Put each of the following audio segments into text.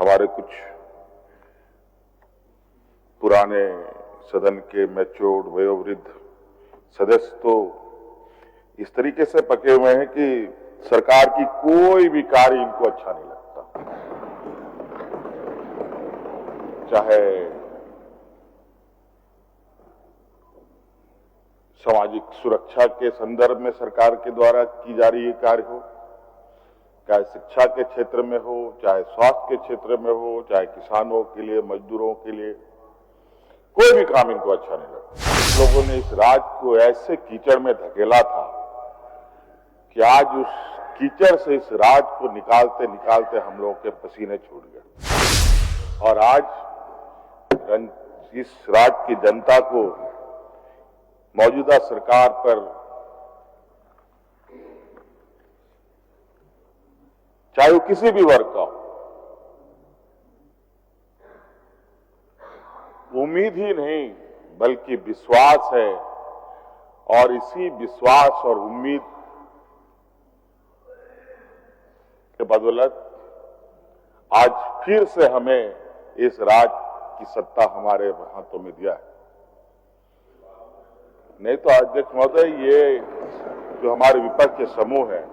हमारे कुछ पुराने सदन के मैच्योर्ड वयोवृद्ध सदस्य तो इस तरीके से पके हुए हैं कि सरकार की कोई भी कार्य इनको अच्छा नहीं लगता, चाहे सामाजिक सुरक्षा के संदर्भ में सरकार के द्वारा की जा रही कार्य हो, चाहे शिक्षा के क्षेत्र में हो, चाहे स्वास्थ्य के क्षेत्र में हो, चाहे किसानों के लिए, मजदूरों के लिए, कोई भी काम इनको अच्छा नहीं लगता। लोगों ने इस राज्य को ऐसे कीचड़ में धकेला था कि आज उस कीचड़ से इस राज्य को निकालते निकालते हम लोगों के पसीने छूट गए और आज इस राज्य की जनता को मौजूदा सरकार पर चाहे वो किसी भी वर्ग का हो, उम्मीद ही नहीं बल्कि विश्वास है और इसी विश्वास और उम्मीद के बदौलत आज फिर से हमें इस राज्य की सत्ता हमारे हाथों में दिया है। नहीं तो अध्यक्ष महोदय, ये जो हमारे विपक्ष के समूह है,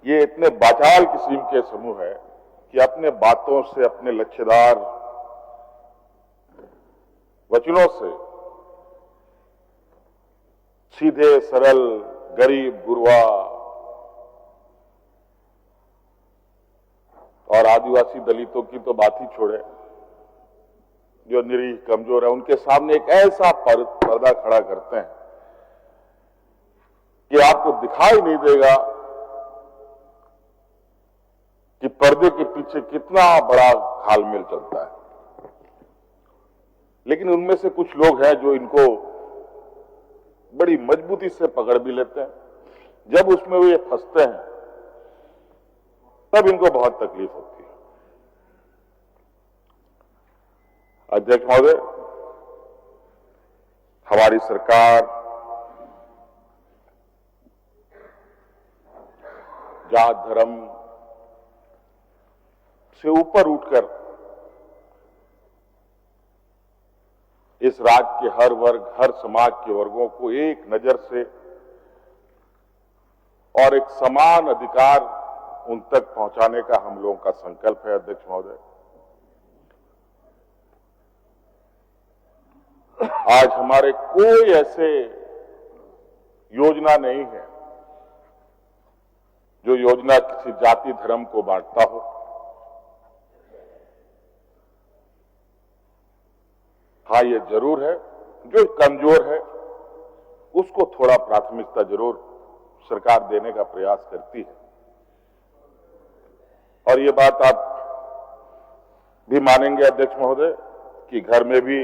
ये इतने बाचाल किस्म के समूह है कि अपने बातों से, अपने लच्छेदार वचनों से सीधे सरल गरीब गुरबा और आदिवासी दलितों की तो बात ही छोड़े, जो निरीह कमजोर है, उनके सामने एक ऐसा पर्दा खड़ा करते हैं कि आपको दिखाई नहीं देगा कि पर्दे के पीछे कितना बड़ा घालमेल चलता है। लेकिन उनमें से कुछ लोग हैं जो इनको बड़ी मजबूती से पकड़ भी लेते हैं। जब उसमें वो ये फंसते हैं तब इनको बहुत तकलीफ होती है। अध्यक्ष महोदय, हमारी सरकार जात धर्म से ऊपर उठकर इस राज्य के हर वर्ग, हर समाज के वर्गों को एक नजर से और एक समान अधिकार उन तक पहुंचाने का हम लोगों का संकल्प है। अध्यक्ष महोदय, आज हमारे कोई ऐसे योजना नहीं है जो योजना किसी जाति धर्म को बांटता हो। हाँ, ये जरूर है जो कमजोर है उसको थोड़ा प्राथमिकता जरूर सरकार देने का प्रयास करती है। और ये बात आप भी मानेंगे अध्यक्ष महोदय कि घर में भी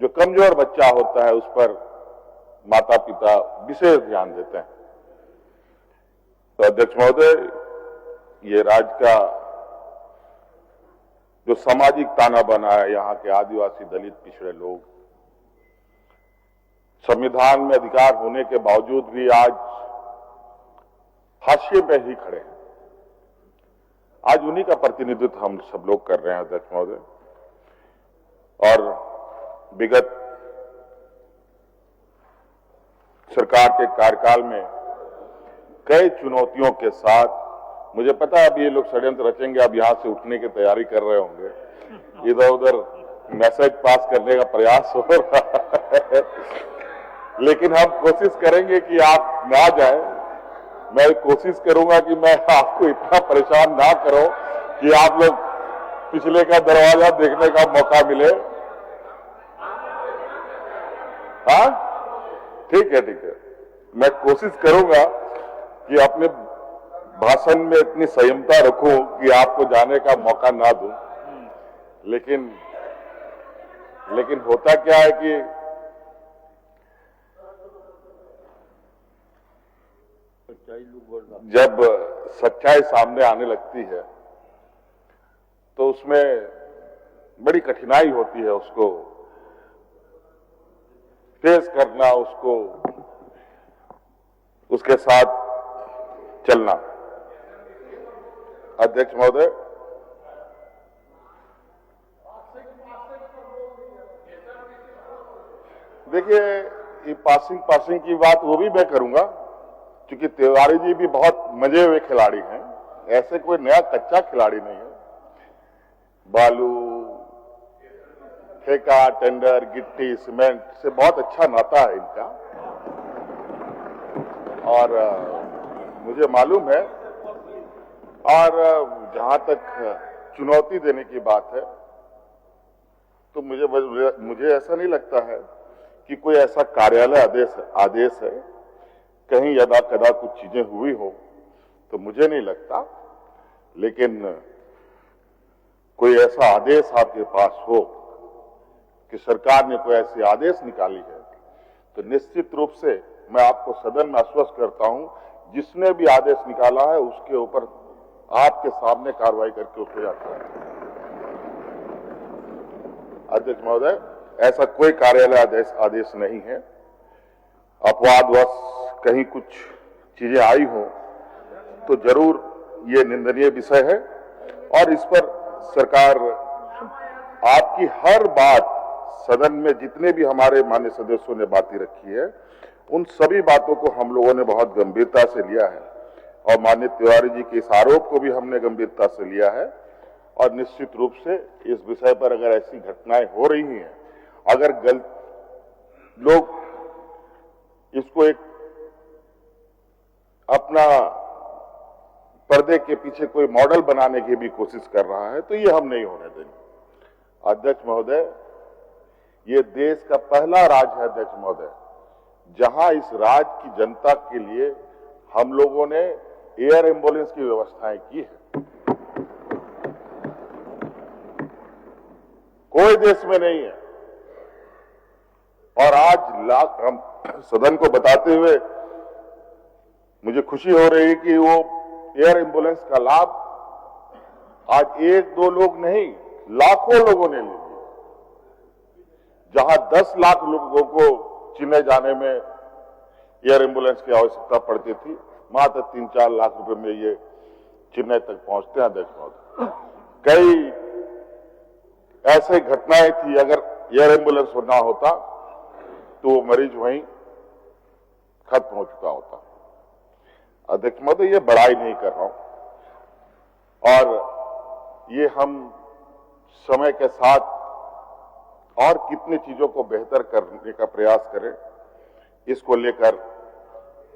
जो कमजोर बच्चा होता है उस पर माता पिता विशेष ध्यान देते हैं। तो अध्यक्ष महोदय, ये राज्य का जो सामाजिक ताना बना है, यहाँ के आदिवासी दलित पिछड़े लोग संविधान में अधिकार होने के बावजूद भी आज हाशिए पे ही खड़े हैं। आज उन्हीं का प्रतिनिधित्व हम सब लोग कर रहे हैं अध्यक्ष महोदय। और विगत सरकार के कार्यकाल में कई चुनौतियों के साथ, मुझे पता है अब ये लोग षड्यंत्र रचेंगे, अब यहां से उठने की तैयारी कर रहे होंगे, इधर उधर मैसेज पास करने का प्रयास हो रहा है, लेकिन हम कोशिश करेंगे कि आप ना जाए। मैं कोशिश करूंगा कि मैं आपको इतना परेशान ना करूं कि आप लोग पिछले का दरवाजा देखने का मौका मिले। हाँ, ठीक है, ठीक है। मैं कोशिश करूंगा कि अपने भाषण में इतनी संयमता रखूं कि आपको जाने का मौका ना दूं। लेकिन होता क्या है कि जब सच्चाई सामने आने लगती है तो उसमें बड़ी कठिनाई होती है उसको फेस करना, उसको उसके साथ चलना। अध्यक्ष महोदय, देखिए, ये पासिंग की बात वो भी मैं करूंगा, क्योंकि तिवारी जी भी बहुत मजे हुए खिलाड़ी हैं, ऐसे कोई नया कच्चा खिलाड़ी नहीं है। बालू, ठेका, टेंडर, गिट्टी, सीमेंट से बहुत अच्छा नाता है इनका, और मुझे मालूम है। और जहां तक चुनौती देने की बात है, तो मुझे ऐसा नहीं लगता है कि कोई ऐसा कार्यालय आदेश है, कहीं यदा कदा कुछ चीजें हुई हो, तो मुझे नहीं लगता। लेकिन कोई ऐसा आदेश आपके पास हो कि सरकार ने कोई ऐसी आदेश निकाली है, तो निश्चित रूप से मैं आपको सदन में आश्वस्त करता हूं, जिसने भी आदेश निकाला है उसके ऊपर आपके सामने कार्रवाई करके उसको जाता है। अध्यक्ष महोदय, ऐसा कोई कार्यालय आदेश नहीं है। अपवादवश कहीं कुछ चीजें आई हो तो जरूर ये निंदनीय विषय है, और इस पर सरकार आपकी हर बात, सदन में जितने भी हमारे माननीय सदस्यों ने बातें रखी है, उन सभी बातों को हम लोगों ने बहुत गंभीरता से लिया है, और माननीय तिवारी जी के इस आरोप को भी हमने गंभीरता से लिया है। और निश्चित रूप से इस विषय पर अगर ऐसी घटनाएं हो रही हैं, अगर लोग इसको एक अपना पर्दे के पीछे कोई मॉडल बनाने की भी कोशिश कर रहा है, तो ये हम नहीं होने देंगे। अध्यक्ष महोदय, ये देश का पहला राज्य है अध्यक्ष महोदय, जहां इस राज्य की जनता के लिए हम लोगों ने एयर एम्बुलेंस की व्यवस्थाएं की है। कोई देश में नहीं है। और आज हम सदन को बताते हुए मुझे खुशी हो रही है कि वो एयर एम्बुलेंस का लाभ आज 1-2 लोग नहीं, लाखों लोगों ने लिया। जहां 10 लाख लोगों को चेन्नई जाने में एयर एम्बुलेंस की आवश्यकता पड़ती थी, मात्र 3-4 लाख रुपए में ये चेन्नई तक पहुंचते हैं। अध्यक्ष महोदय, कई ऐसे घटनाएं थी, अगर एयर एम्बुलेंस ना होता तो वो मरीज वहीं खत्म हो चुका होता। अध्यक्ष महोदय, ये बड़ाई नहीं कर रहा हूं, और ये हम समय के साथ और कितनी चीजों को बेहतर करने का प्रयास करें, इसको लेकर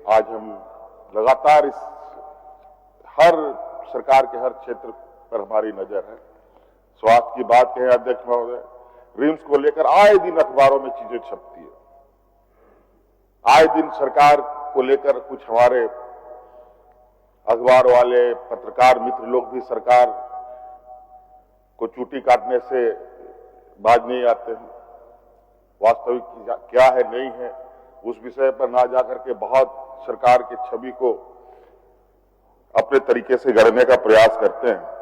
आज हम लगातार इस हर सरकार के हर क्षेत्र पर हमारी नजर है। स्वास्थ्य की बात कहें अध्यक्ष महोदय, रिम्स को लेकर आए दिन अखबारों में चीजें छपती है, आए दिन सरकार को लेकर कुछ हमारे अखबार वाले पत्रकार मित्र लोग भी सरकार को चूटी काटने से बाज नहीं आते हैं। वास्तविक क्या है नहीं है उस विषय पर ना जाकर के बहुत सरकार की छवि को अपने तरीके से गढ़ने का प्रयास करते हैं।